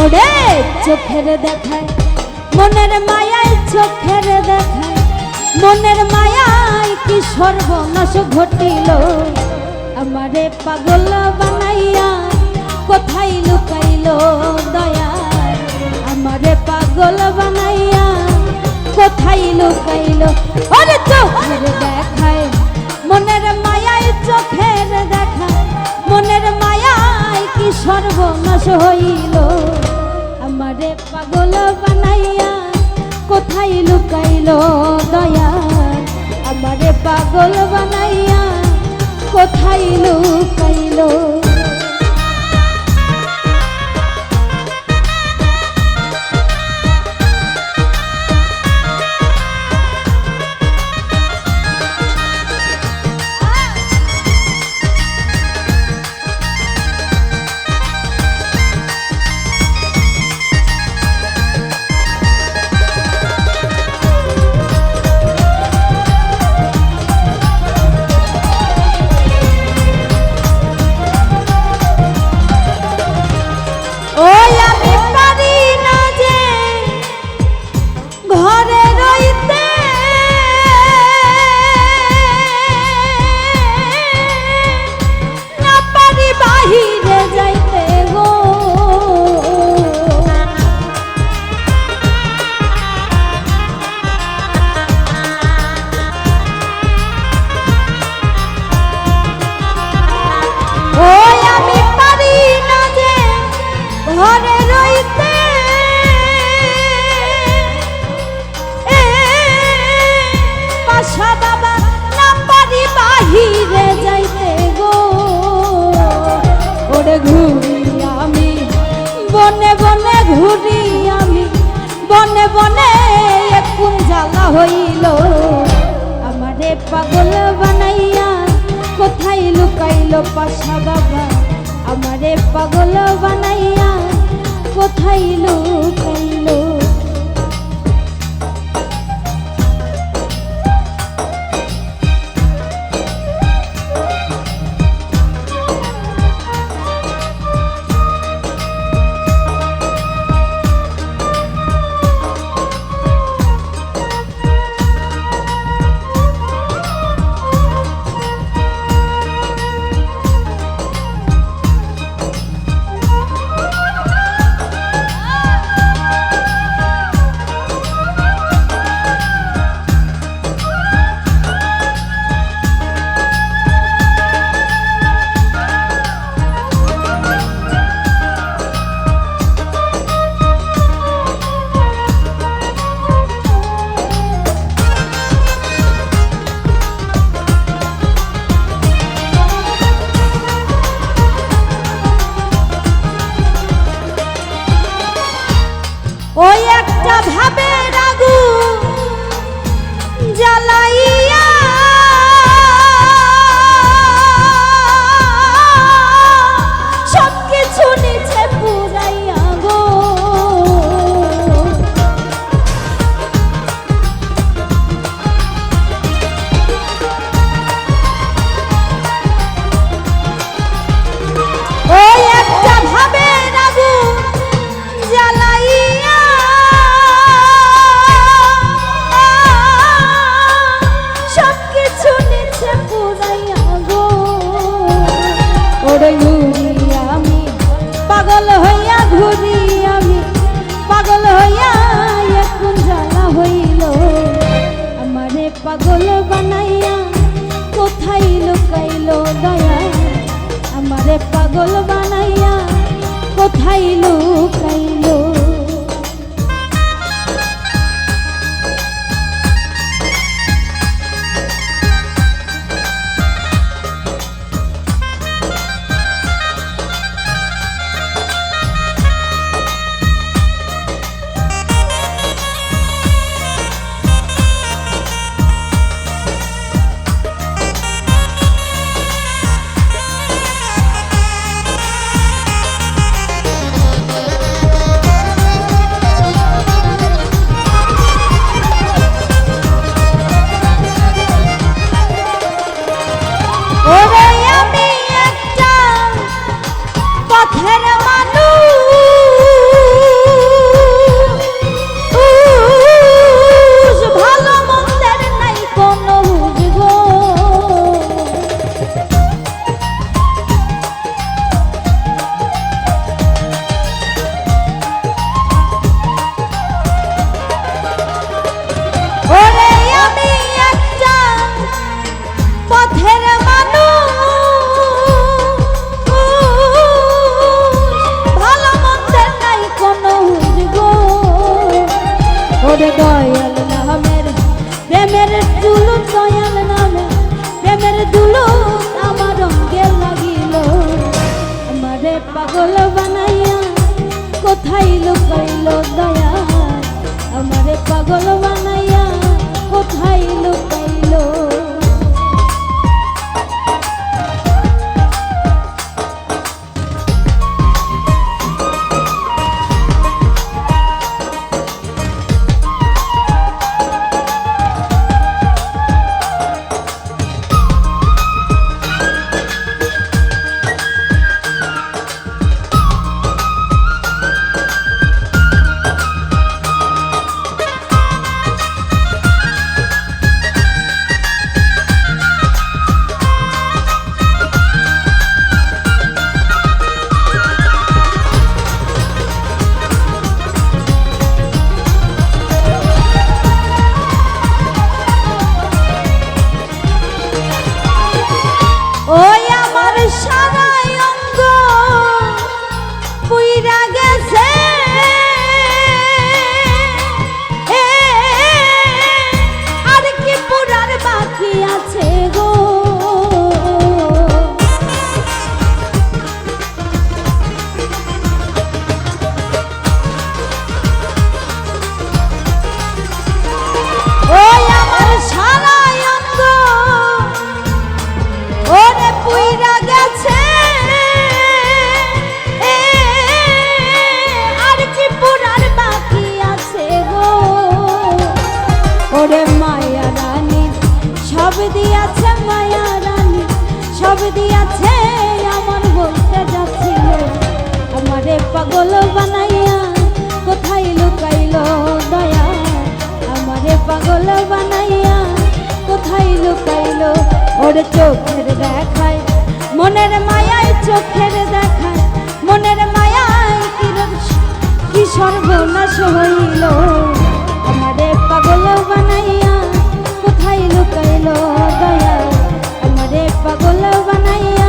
ওরে চোখের দেখায় মনের মায়ায়, চোখের দেখায় মনের মায়ায় কি সর্বনাশ ঘটিল। আমারে পাগল বানাইয়া কোথায় লুকাইল দয়া, আমারে পাগল বানাইয়া কোথায় লুকাইল। ওরে চোখের দেখায় মনের মায়ায়, চোখের দেখায় মনের মায়ায় কি সর্বনাশ হইল। আমারে পাগল বানাইয়া কোথায় লুকাইল দয়া, আমারে পাগল বানাইয়া কোথায় লুকাইল। বনে বনে ঘুরি আমি, বনে বনে কোন জ্বালা হইল। আমারে পাগল বানাইয়া কোথায় লুকাইল পাশা বাবা, আমারে পাগল বানাইয়া কোথায় লুকাইল। ওই একটা ভাবে রাগু জ্বালাইয়া সব কিছু নিচে পুরাইয়া গো। ওই একটা ভাবে রাগু জ্বালাইয়া আমি পাগল হইয়া ঘুরি, আমি পাগল হইয়া এখন জ্বালা হইল। আমারে পাগল বানাইয়া কোথায় লুকাইল দয়া, আমারে পাগল বানাইয়া কোথায় লুকাইল। ওরে দয়াল নামের প্রেমের দুলু দয়াল নামের প্রেমের দুলু আমার অঙ্গে লাগিল আমারে পাগল বানাইয়া কোথায় লুকাইল দয়া আমারে পাগল বানাইয়া কোথায় লুকাইল ওই আমার সারা অঙ্গ পুইরা গেছে আর কি পুরার বাকি আছে গো ওই আমার সারা অঙ্গ ওরে পুইরা গেছে আর কি পুরার বাকি আছে গো ওরে মায়া রানী সব দিয়াছে মায়া রানী সব দিয়াছে আমার বলতে যাচ্ছিল আমারে পাগল বানাইয়া কোথায় লুকাইল দয়া আমারে পাগল বানাইয়া কোথায় লুকাইল ওরে চোখের দেখায় মনের মায়ায় চোখের দেখায় মনের মায়ায় কি সর্বনাশ হইল আমারে পাগল বানাইয়া কোথায় লুকাইল দয়া আমারে পাগল বানাইয়া